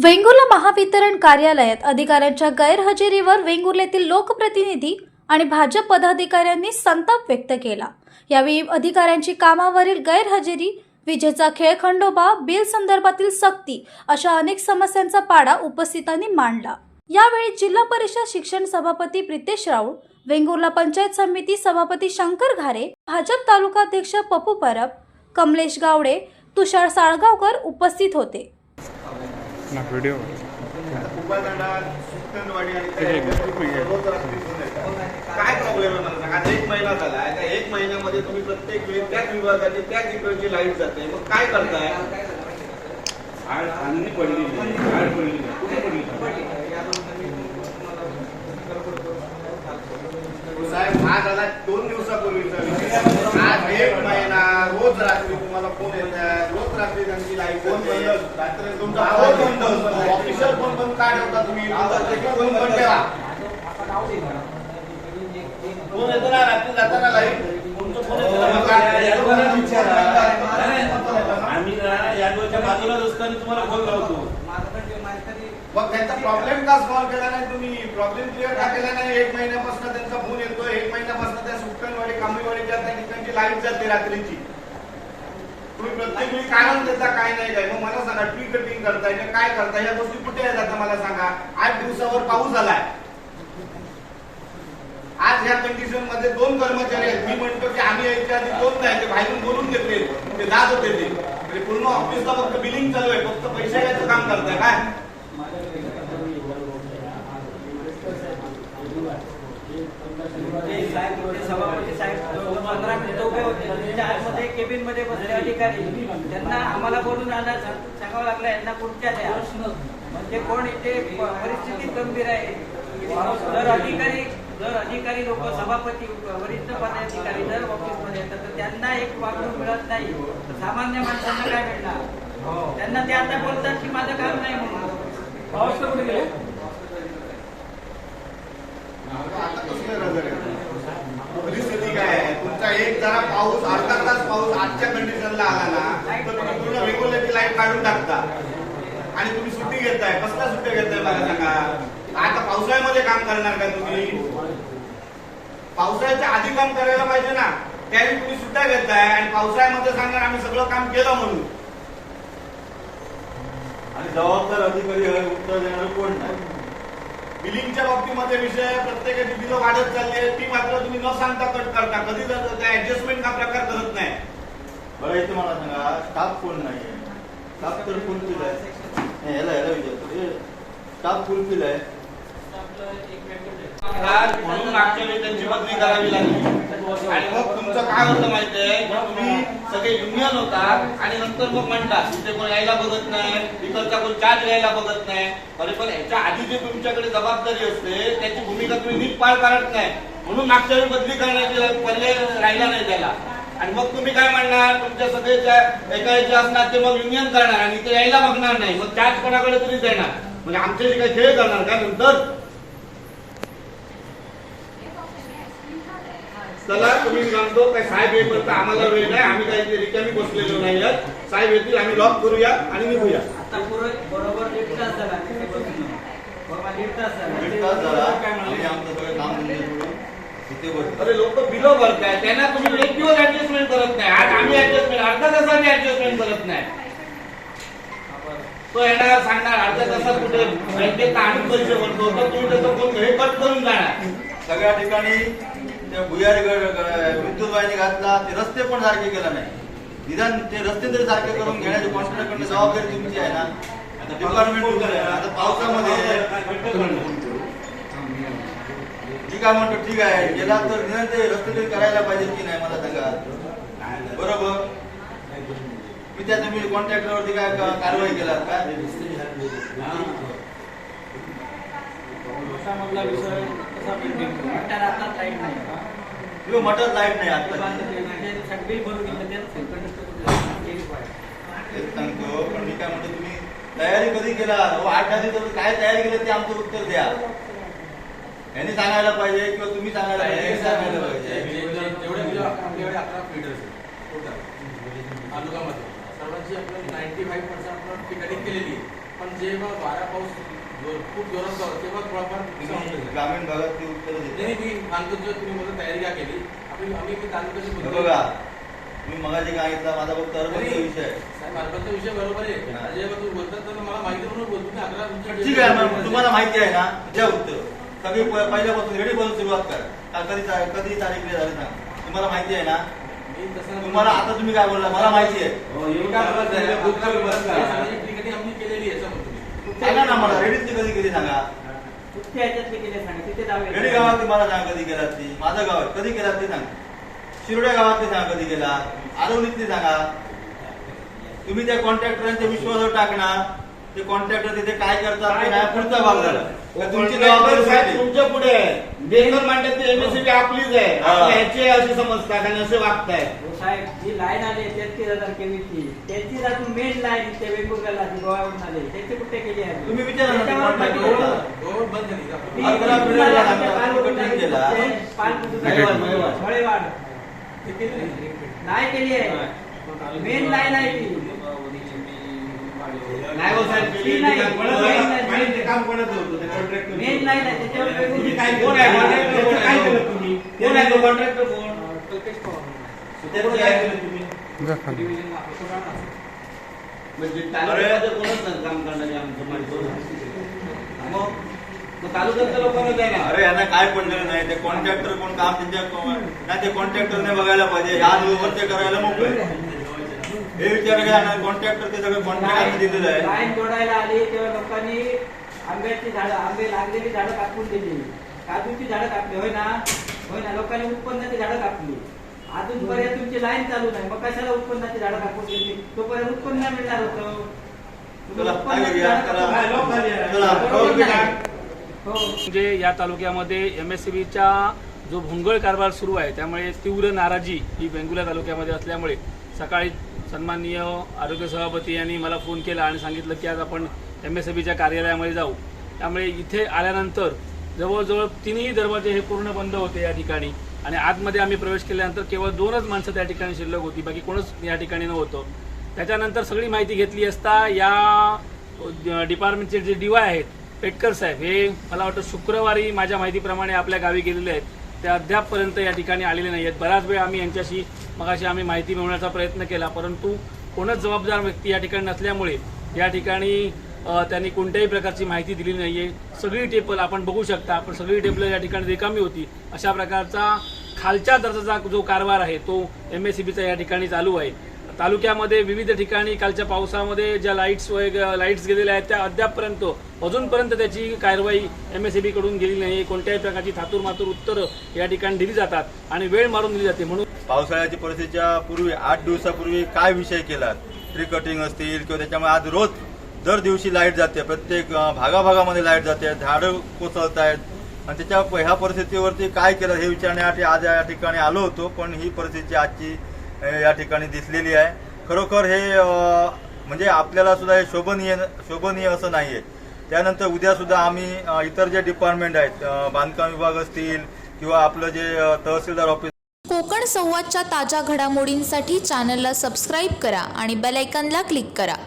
वेंगुर्ला महावितरण कार्यालयात अधिकाऱ्यांच्या गैरहजेरीवर वेंगुर्ल्यातील लोकप्रतिनिधी आणि भाजप पदाधिकाऱ्यांनी संताप व्यक्त केला। यावेळी अधिकाऱ्यांची कामावरील गैरहजेरी, विजेचा खेळखंडोबा, बिल संदर्भातील सक्ती अशा अनेक समस्यांचा पाडा उपस्थितांनी मांडला। यावेळी जिल्हा परिषद शिक्षण सभापती प्रितेश राऊळ, वेंगुर्ला पंचायत समिती सभापती शंकर घारे, भाजप तालुकाध्यक्ष पप्पू परब, कमलेश गावडे, तुषार साळगावकर उपस्थित होते। ना व्हिडिओ काय प्रॉब्लेम आहे मला सांगा। आता एक महिना झाला आहे, त्या एक महिन्यामध्ये तुम्ही प्रत्येक वेळी त्याच विभागाची त्याच इकडची लाईट जाते, मग काय करताय? आड खाली पडली नाही, आड पडली नाही, कुठे पडली साहेब? हा झाला 2 दिवसापूर्वीचा विषय। आज एक महिना रोज रात्री तुम्हाला फोन येतात, रोज रात्री त्यांची लाईट फोन बंद, रात्री तुमचा फोन बंद, ऑफिशियल फोन बंद का ठेवता तुम्ही? फोन बंद ठेवा। फोन येतो ना रात्री जाताना लाईट, तुमचं फोन येतो आम्ही या दोनच्या बाजूला असताना तुम्हाला फोन लावतो। मग त्यांचा प्रॉब्लेम का सॉल्व्ह केला नाही तुम्ही? प्रॉब्लेम क्लिअर का केला नाही? एक महिन्यापासून त्यांचा फोन येतोय, एक महिन्यापासून त्या सुटकणवाडी कांबळीवाडीच्या त्या ठिकाणची लाईट जाते रात्रीची। तुम्ही प्रत्येक वेळी कारण देता, काय नाही काय? मग मला सांगा, ट्री कटिंग करताय का काय करताय? या गोष्टी कुठे आहेत आता मला सांगा। 8 दिवसावर पाऊस झालाय, आज या कंडिशन मध्ये 2 कर्मचारी आहेत। मी म्हणतो की आम्ही यायच्या आधी 2 नाही, ते बाहेरून बोलून घेतले, ते जात होते ते पूर्ण ऑफिसला फक्त बिलिंग चालू आहे, फक्त पैसे घ्यायचं काम करताय काय? सभापती साहेब 15 मिनिटं उभे होते, त्यांच्या आतमध्ये केबिन मध्ये बसले अधिकारी, त्यांना आम्हाला बोलून सांगावं लागलं यांना पुढच्या द्या, म्हणजे कोण इथे परिस्थिती गंभीर आहे। जर अधिकारी लोक, सभापती, वरिष्ठ पदाधिकारी जर ऑफिसमध्ये येतात तर त्यांना एक वागणूक मिळत नाही, तर सामान्य माणसांना काय मिळणार? त्यांना ते आता बोलतात की माझं काम नाही म्हणून। परिस्थिती काय आहे? तुमचा एक जरा पाऊस, अर्धा तास पाऊस आजच्या कंडिशनला आला ना, तर तुम्ही पूर्ण वेगवेगळ्याची लाईट काढून टाकता आणि तुम्ही सुट्टी घेताय। कसला सुट्टी घेताय मला सांगा? आता पावसाळ्यामध्ये काम करणार का तुम्ही? पावसाळ्याच्या आधी काम करायला पाहिजे ना, त्यावेळी तुम्ही सुट्ट्या घेताय आणि पावसाळ्यामध्ये सांगणार आम्ही सगळं काम केलं म्हणून। आणि जबाबदार अधिकारी उत्तर देणार कोण नाही? बिलिंगच्या बाबतीमध्ये विषय, प्रत्येकाची बिलं वाढत चालली आहे, ती मात्र तुम्ही न सांगता कट करता, कधी ऍडजस्टमेंट हा प्रकार करत नाही। बरं, इथे मला सांगा, स्टाफ कोण नाहीये? स्टाफ तर फुलफिल आहे, याला विचारतो, स्टाफ फुलफिल आहे म्हणून मागच्या वेळी त्यांची बदली करावी लागली। आणि मग तुमचं काय होतं माहितीये, तुम्ही सगळे युनियन होता आणि नंतर मग म्हणतात तिथे कोण यायला बघत नाही, इकडचा कोण चार्ज घ्यायला बघत नाही। अरे पण याच्या आधी जे तुमच्याकडे जबाबदारी असते त्याची भूमिका तुम्ही नीट पार पाडत नाही, म्हणून मागच्या वेळी बदली करण्याची पर्याय राहिला नाही त्याला। आणि मग तुम्ही काय म्हणणार, तुमच्या सगळ्याच्या एका याचे असणार ते मग युनियन करणार आणि ते यायला बघणार नाही, मग चार्ज कोणाकडे तरी देणार, म्हणजे आमच्याशी काही खेळ करणार का नंतर? चला तुम्ही सांगतो काय साहेब येईपर्यंत आम्हाला वेळ नाही, आम्ही काही रिकामी बसलेलो नाही आहेत। साहेब येतील, आम्ही लॉक करूया आणि निघूया। आता बरोबर 1 तास झाला, अरे लोक बिलो भरताय, त्यांना तुम्ही एक दिवस ऍडजस्टमेंट करत नाही। आज आम्ही ऍडजस्टमेंट अर्धा तासाने ऍडजस्टमेंट करत नाही, तो येणार सांगणार अर्ध्या तासात कुठे बँकेत आम्ही पैसे भरतो, तर तुम्ही त्याचं फोन हे कट करून जाणार। सगळ्या ठिकाणी भुयारी विद्युत वाहिनी घातला, ते रस्ते पण सारखे केला नाही, निदान ते रस्ते तरी सारखे करून घेण्याची कॉन्ट्रॅक्टरकडे जबाबदारी तुमची आहे ना। डिपार्टमेंट आता पावसामध्ये ठीक आहे म्हणतो, ठीक आहे गेला तर निदान ते रस्ते तरी करायला पाहिजे की नाही मला सांगा? बरोबर, मी त्या तुम्ही कॉन्ट्रॅक्टरवरती काय कारवाई केला का? विषय मटर लाईट नाही आता सांगतो, पण मी काय म्हणतो, तुम्ही तयारी कधी केला? 8 दिवस काय तयारी केली ते आमचं उत्तर द्या। यांनी सांगायला पाहिजे किंवा तुम्ही सांगायला पाहिजे, सांगायला पाहिजे। आपल्याकडे 11 फीडर्स टोटल तालुक्यामध्ये सर्वांची आपण 95% आपण फिटिंग केलेली आहे। पण जेव्हा वारा पाऊस खूप जोरात जातो तेव्हा थोडाफार नुकसान होतं. ग्रामीण भागात ती उत्तरं नाही देते. मी सांगतो जे तुम्ही मला तयारी का केली आम्ही तालुक्याची हे बघा मी मगाशी सांगितलं माझा फक्त अर्बनचा विषय आहे. साहेब अर्बनचा विषय बरोबर आहे. हा. जेव्हा तुम्ही बोलतात तर मला माहिती म्हणून बोलतो की 11 ठीक आहे मग तुम्हाला माहिती आहे ना द्या उत्तर सगळी पहिल्यापासून रेडी पासून सुरुवात करा कधी तारीख झाली सांग तुम्हाला माहिती आहे ना मी तसं तुम्हाला आता तुम्ही काय बोलला मला माहिती आहे क्रिकेटिंग आम्ही केलेली आहे असं म्हणतो मी. सांगा ना मला रेडीची कधी केली सांगा कुठच्या ह्याच्यातले केले सांगा तिथे दावे रेडी गावात मला सांगा कधी केलात ती माझं गाव आहे. कधी केलात ते सांग शिरोड्या गावातली सांगा कधी केला आरवलीतली सांगा तुम्ही त्या कॉन्ट्रॅक्टरांच्या विश्वासावर टाकणार ते कॉन्ट्रॅक्टर तिथे काय करतात ते नाही पुढचा भाग झाला तुमची जबाबदारी साहेब सुटली. तुमच्या पुढे बेंगल मांडत एमएससीबी आपलीच आहे हा. आपल्या ह्याचे असे समजतात आणि असे वागताय हो साहेब जी लाईन आली 33,000 केवीची त्यांची अजून मेन लाईन ते वेगवेगळ्या गोव्यावरून आले त्याची कुठे केली आहे तुम्ही विचारा ना ते त्याच्यावर contractor बाकी- ला. रोड बंद झाली का? ती- अकरा ती पिढ्या तुम्हाला लागतात. पालघर कटिंग केला. मळेवाड. मळेवाड ते केली नाही. नाही केली आहे मेन लाईन आहे ती नाही हो साहेब ती नाही. ते काम कोणाचं होतं ते कॉन्ट्रॅक्टर मेन लाईन आहे त्याच्यावर तुम्ही वेगवेगळी- काय कोण आहे कॉन्ट्रॅक्टर काय केलं तुम्ही कोण आहे तो कॉन्ट्रॅक्टर कोण त्याचं काय केलं तुम्ही जा खाली. म्हणजे तालुक्यामध्ये कोणच नाही काम करणारे आमचं माहिती मग तालुक्यातल्या लोकांना आहे ना अरे यांना काय पडलेलं नाही ते कॉन्ट्रॅक्टर कोण काम त्यांच्या नाही ते कॉन्ट्रॅक्टरने बघायला पाहिजे ह्या दिवसभर ते करायला मोकळे हे विचार कॉन्ट्रॅक्टर ते सगळं कॉन्ट्रॅक्टरने दिलेलं आहे लाईन जोडायला आली तेव्हा लोकांनी आंब्याची झाडं आंबे लागलेली झाडं कापून दिली काजूची झाडं कापली होय ना लोकांनी उत्पन्नाची झाडं कापली अजूनपर्यंत तुमची लाईन चालू नाही मग कशाला उत्पन्नाची झाडं कापून दिली तोपर्यंत उत्पन्न नाही मिळणार होतं चला, उत्पन्नाची काय करूया? झाडं चला. कापून- लोक खाली आहे. चला, बरोबर नाही. हो म्हणजे या तालुक्यामध्ये MSCBचा जो भोंगळ कारभार सुरू आहे त्यामुळे तीव्र नाराजी ही वेंगुर्ला तालुक्यामध्ये असल्यामुळे सकाळी सन्माननीय आरोग्य सभापती यांनी मला फोन केला आणि सांगितलं की आज आपण MSCBच्या कार्यालयामध्ये जाऊ त्यामुळे इथे आल्यानंतर जवळजवळ तिन्ही दरवाजे हे पूर्ण बंद होते या ठिकाणी आणि आतमध्ये आम्ही प्रवेश केल्यानंतर केवळ 2च माणसं त्या ठिकाणी शिल्लक होती बाकी कोणच या ठिकाणी नव्हतं त्याच्यानंतर सगळी माहिती घेतली असता या डिपार्टमेंटचे जे DY आहेत पेटकर साहेब हे मला वाटतं शुक्रवारी माझ्या माहितीप्रमाणे आपल्या गावी गेलेले आहेत ते अद्यापपर्यंत या ठिकाणी आलेले नाही आहेत बराच वेळ आम्ही यांच्याशी मगाशी आम्ही माहिती मिळवण्याचा प्रयत्न केला परंतु कोणच जबाबदार व्यक्ती या ठिकाणी नसल्यामुळे या ठिकाणी त्यांनी कोणत्याही प्रकारची माहिती दिली नाही आहे सगळी टेबल आपण बघू शकता पण सगळी टेबल या ठिकाणी रिकामी होती अशा प्रकारचा खालच्या दर्जाचा जो कारभार आहे तो MSCBचा या ठिकाणी चालू आहे तालुक्यामध्ये विविध ठिकाणी कालच्या पावसामध्ये ज्या लाईट्स गेलेल्या आहेत त्या अद्यापपर्यंत अजूनपर्यंत त्याची कारवाई MSCB कडून गेली नाही कोणत्याही प्रकारची थातूरमातूर उत्तरं या ठिकाणी दिली जातात आणि वेळ मारून दिली जाते म्हणून पावसाळ्याची परिस्थितीच्या पूर्वी 8 दिवसापूर्वी काय विषय केला ट्री कटिंग असतील किंवा त्याच्यामुळे आज रोज दर दिवशी लाईट जाते प्रत्येक भागाभागामध्ये लाईट जाते झाडं कोसळत आहेत आणि त्याच्या ह्या परिस्थितीवरती काय केलं हे विचारण्यासाठी आज या ठिकाणी आलो होतो पण ही परिस्थिती आजची या ठिकाणी दिसलेली आहे खरोखर हे म्हणजे आपल्याला सुद्धा हे शोभनीय असं नाही आहे त्यानंतर उद्या सुद्धा आम्ही इतर जे डिपार्टमेंट आहेत बांधकाम विभाग असतील किंवा आपलं जे तहसीलदार ऑफिस कोकण संवादच्या ताज्या घडामोडींसाठी चॅनलला सबस्क्राईब करा आणि बेल आयकॉनला क्लिक करा